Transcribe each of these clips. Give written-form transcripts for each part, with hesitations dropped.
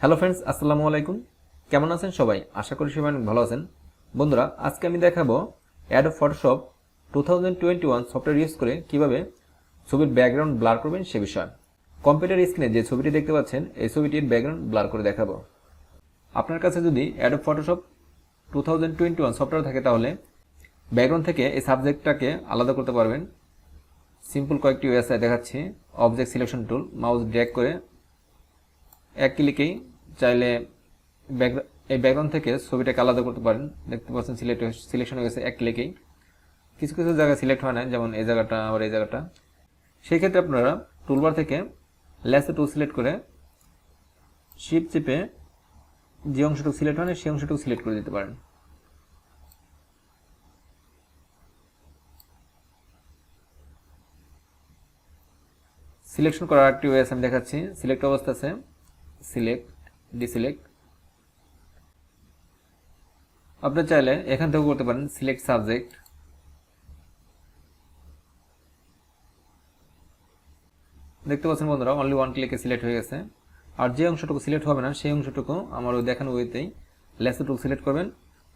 Hello friends, আসসালামু আলাইকুম। কেমন আছেন সবাই? আশা করি সবাই অনেক ভালো আছেন। বন্ধুরা, আজকে আমি দেখাবো অ্যাডোব ফটোশপ 2021 সফটওয়্যার ইউজ করে কিভাবে ছবির ব্যাকগ্রাউন্ড ব্লার করবেন সে বিষয়। কম্পিউটার স্ক্রিনে যে ছবিটি দেখতে পাচ্ছেন এই ছবিটির ব্যাকগ্রাউন্ড ব্লার করে দেখাবো। আপনার কাছে যদি অ্যাডোব ফটোশপ 2021 সফটওয়্যার থাকে তাহলে ব্যাকগ্রাউন্ড থেকে এই সাবজেক্টটাকে আলাদা করতে পারবেন। সিম্পল কয়েকটি ওয়েবসাইট দেখাচ্ছি। Object selection tool, mouse drag করে এক ক্লিকেই চাইলে এই ব্যাকগ্রাউন্ড থেকে ছবিটাকে আলাদা করতে পারেন। দেখতে পাচ্ছেন সিলেকশন হয়ে গেছে এক ক্লিকেই। কিছু কিছু জায়গায় সিলেক্ট হয় না, যেমন এই জায়গাটা আবার এই জায়গাটা। সেই ক্ষেত্রে আপনারা টুলবার থেকে ল্যাসো টুল সিলেক্ট করে শিফট চেপে যে অংশটুকু সিলেক্ট হয় না সেই অংশটুকু সিলেক্ট করে দিতে পারেন। সিলেকশন করার একটি ওয়েস আমি দেখাচ্ছি। সিলেক্ট অবস্থা আছে, সিলেক্ট, ডিসিলেক্ট। আপনি চাইলে এখান থেকে করতে পারেন সিলেক্ট সাবজেক্ট। দেখতে পাচ্ছেন বন্ধুরা, অনলি ওয়ান ক্লিকে সিলেক্ট হয়ে গেছে। আর যে অংশটুকু সিলেক্ট হবে না সেই অংশটুকু আমার ওই দেখানো ওয়েতেই ল্যাসো টুল সিলেক্ট করবেন,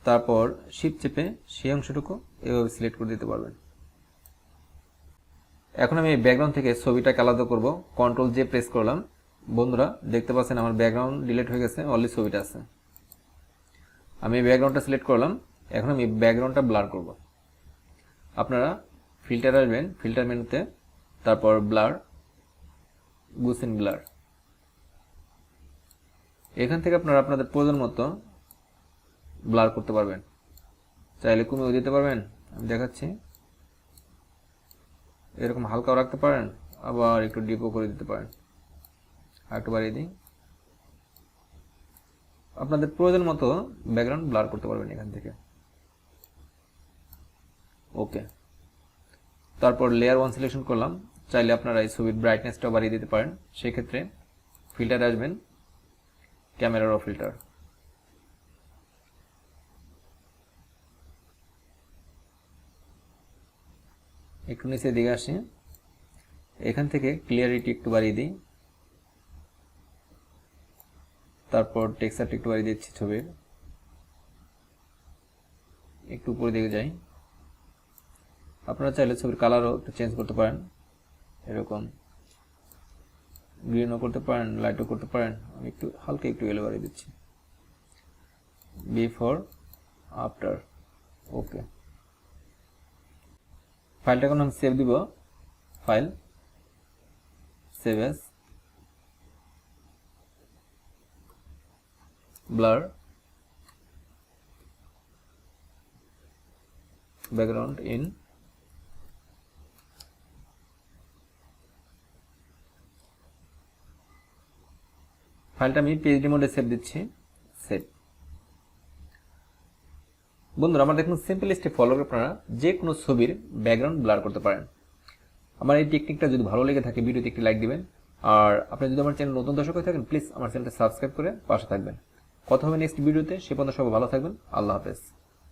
তারপর শিফট চেপে সেই অংশটুকু এভাবে সিলেক্ট করে দিতে পারবেন। এখন আমি এই ব্যাকগ্রাউন্ড থেকে ছবিটাকে আলাদা করব। কন্ট্রোল জে প্রেস করলাম। বন্ধুরা দেখতে পাচ্ছেন আমার ব্যাকগ্রাউন্ড ডিলিট হয়ে গেছে, অনলি ছবিটা আছে। আমি এই ব্যাকগ্রাউন্ডটা সিলেক্ট করলাম। এখন আমি ব্যাকগ্রাউন্ডটা ব্লার করব। আপনারা ফিল্টার আসবেন, ফিল্টার মেনুতে, তারপর ব্লার, গুসিন ব্লার। এখান থেকে আপনারা আপনাদের প্রয়োজন মতো ব্লার করতে পারবেন। চাইলে কমিয়েও দিতে পারবেন, আমি দেখাচ্ছি। এরকম হালকাও রাখতে পারেন, আবার একটু ডিপও করে দিতে পারেন। আর একটু বাড়িয়ে দিই। আপনাদের প্রয়োজন মতো ব্যাকগ্রাউন্ড ব্লার করতে পারবেন এখান থেকে। ওকে, তারপর লেয়ার 1 সিলেকশন করলাম। চাইলে আপনারা এই ছবির ব্রাইটনেসটাও বাড়িয়ে দিতে পারেন। সেই ক্ষেত্রে ফিল্টার আসবেন, ক্যামেরা র ফিল্টার। একটু নিচের দিকে আসি, এখান থেকে ক্লিয়ারিটি একটু বাড়িয়ে দিই। তারপর টেক্সচারটা একটু বাড়িয়ে দিচ্ছি ছবির। একটু উপরে দিকে যাই। আপনারা চাইলে ছবির কালারও একটু চেঞ্জ করতে পারেন, এরকম গ্রিনও করতে পারেন, লাইটও করতে পারেন। আমি একটু হালকা একটু এলো বাড়িয়ে দিচ্ছি। Before after. ওকে, ফাইলটা এখন আমি সেভ দিব। File, save S, blur, background in. ফাইলটা আমি পিএইচডি মোডে সেভ দিচ্ছি। সেভ। বন্ধুরা, আমার দেখুন সিম্পল স্টেপ ফলো করে আপনারা যে কোনো ছবির ব্যাকগ্রাউন্ড ব্লার করতে পারেন। আমার এই টেকনিকটা যদি ভালো লেগে থাকে ভিডিওতে একটি লাইক দিবেন। আর আপনি যদি আমার চ্যানেল নতুন দর্শক হয়ে থাকেন, প্লিজ আমার চ্যানেলটা সাবস্ক্রাইব করে পাশে থাকবেন। কথা হবে নেক্সট ভিডিওতে। সে পর্যন্ত সবাই ভালো থাকবেন। আল্লাহ হাফেজ।